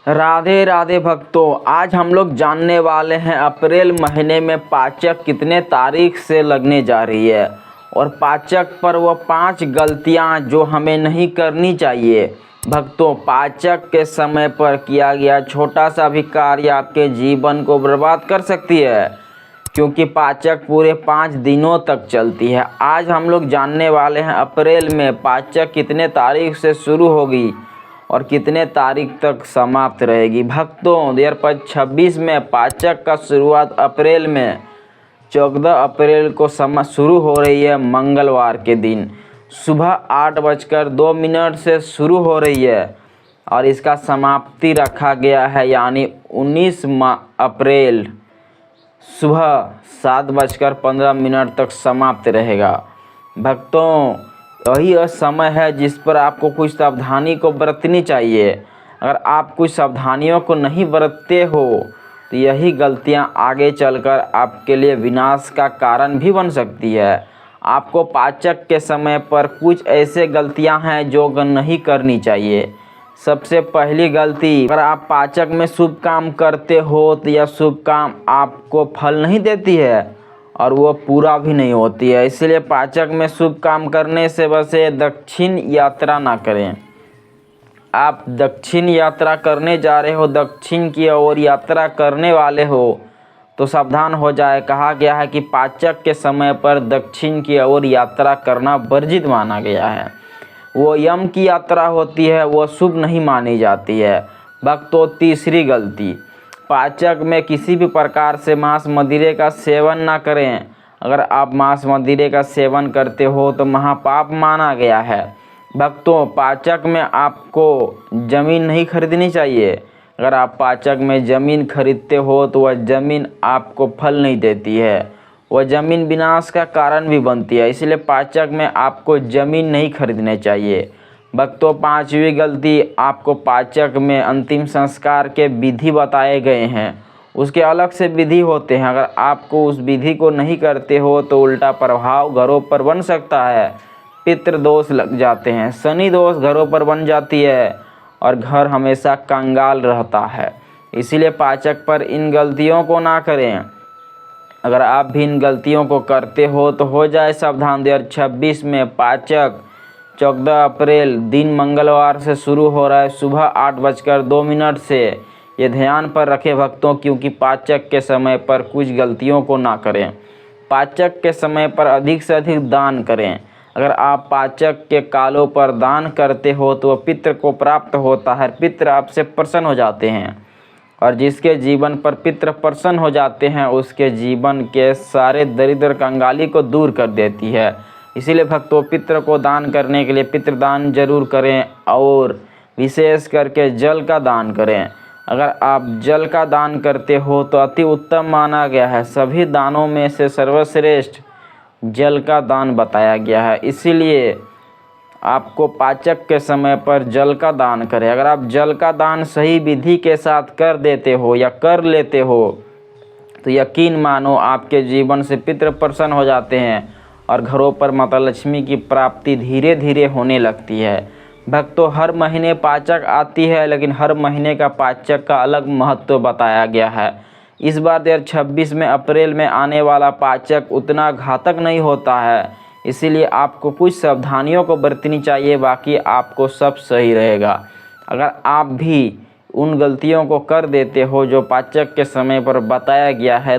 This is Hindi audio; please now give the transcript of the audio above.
राधे राधे भक्तों, आज हम लोग जानने वाले हैं अप्रैल महीने में पाचक कितने तारीख से लगने जा रही है और पाचक पर वो 5 गलतियां जो हमें नहीं करनी चाहिए। भक्तों, पाचक के समय पर किया गया छोटा सा भी कार्य आपके जीवन को बर्बाद कर सकती है, क्योंकि पाचक पूरे 5 दिनों तक चलती है। आज हम लोग जानने वाले हैं अप्रैल में पाचक कितने तारीख से शुरू होगी और कितने तारीख तक समाप्त रहेगी। भक्तों, 2026 में पाचक का शुरुआत अप्रैल में 14 अप्रैल को शुरू हो रही है। मंगलवार के दिन सुबह 8:02 से शुरू हो रही है और इसका समाप्ति रखा गया है, यानी 19 अप्रैल सुबह 7:15 तक समाप्त रहेगा। भक्तों, यही समय है जिस पर आपको कुछ सावधानी को बरतनी चाहिए। अगर आप कुछ सावधानियों को नहीं बरतते हो तो यही गलतियां आगे चलकर आपके लिए विनाश का कारण भी बन सकती है। आपको पाचक के समय पर कुछ ऐसे गलतियां हैं जो नहीं करनी चाहिए। सबसे पहली गलती, अगर आप पाचक में शुभ काम करते हो तो यह शुभ काम आपको फल नहीं देती है और वो पूरा भी नहीं होती है। इसलिए पाचक में शुभ काम करने से बसे दक्षिण यात्रा ना करें। आप दक्षिण यात्रा करने जा रहे हो, दक्षिण की ओर यात्रा करने वाले हो तो सावधान हो जाए। कहा गया है कि पाचक के समय पर दक्षिण की ओर यात्रा करना वर्जित माना गया है। वो यम की यात्रा होती है, वो शुभ नहीं मानी जाती है। भक्तों, तीसरी गलती, पाचक में किसी भी प्रकार से मांस मदिरे का सेवन ना करें। अगर आप मांस मदिरे का सेवन करते हो तो महापाप माना गया है। भक्तों, पाचक में आपको ज़मीन नहीं खरीदनी चाहिए। अगर आप पाचक में ज़मीन खरीदते हो तो वह ज़मीन आपको फल नहीं देती है, वह ज़मीन विनाश का कारण भी बनती है। इसलिए पाचक में आपको ज़मीन नहीं खरीदने चाहिए। भक्तों, 5वीं गलती, आपको पाचक में अंतिम संस्कार के विधि बताए गए हैं, उसके अलग से विधि होते हैं। अगर आपको उस विधि को नहीं करते हो तो उल्टा प्रभाव घरों पर बन सकता है। पितृदोष लग जाते हैं, शनि दोष घरों पर बन जाती है और घर हमेशा कंगाल रहता है। इसीलिए पाचक पर इन गलतियों को ना करें। अगर आप भी इन गलतियों को करते हो तो हो जाए सावधान। 2026 में पाचक 14 अप्रैल दिन मंगलवार से शुरू हो रहा है, सुबह 8:02 से। ये ध्यान पर रखें भक्तों, क्योंकि पाचक के समय पर कुछ गलतियों को ना करें। पाचक के समय पर अधिक से अधिक दान करें। अगर आप पाचक के कालों पर दान करते हो तो वह पितृ को प्राप्त होता है, पितृ आपसे प्रसन्न हो जाते हैं और जिसके जीवन पर पितृ प्रसन्न हो जाते हैं उसके जीवन के सारे दरिद्र कंगाली को दूर कर देती है। इसीलिए भक्तों, पितृ को दान करने के लिए पितृदान जरूर करें और विशेष करके जल का दान करें। अगर आप जल का दान करते हो तो अति उत्तम माना गया है। सभी दानों में से सर्वश्रेष्ठ जल का दान बताया गया है। इसीलिए आपको पाचक के समय पर जल का दान करें। अगर आप जल का दान सही विधि के साथ कर देते हो या कर लेते हो तो यकीन मानो आपके जीवन से पितृ प्रसन्न हो जाते हैं और घरों पर माता लक्ष्मी की प्राप्ति धीरे धीरे होने लगती है। भक्तों, हर महीने पाचक आती है, लेकिन हर महीने का पाचक का अलग महत्व बताया गया है। इस बार 2026 में अप्रैल में आने वाला पाचक उतना घातक नहीं होता है, इसीलिए आपको कुछ सावधानियों को बरतनी चाहिए, बाकी आपको सब सही रहेगा। अगर आप भी उन गलतियों को कर देते हो जो पाचक के समय पर बताया गया है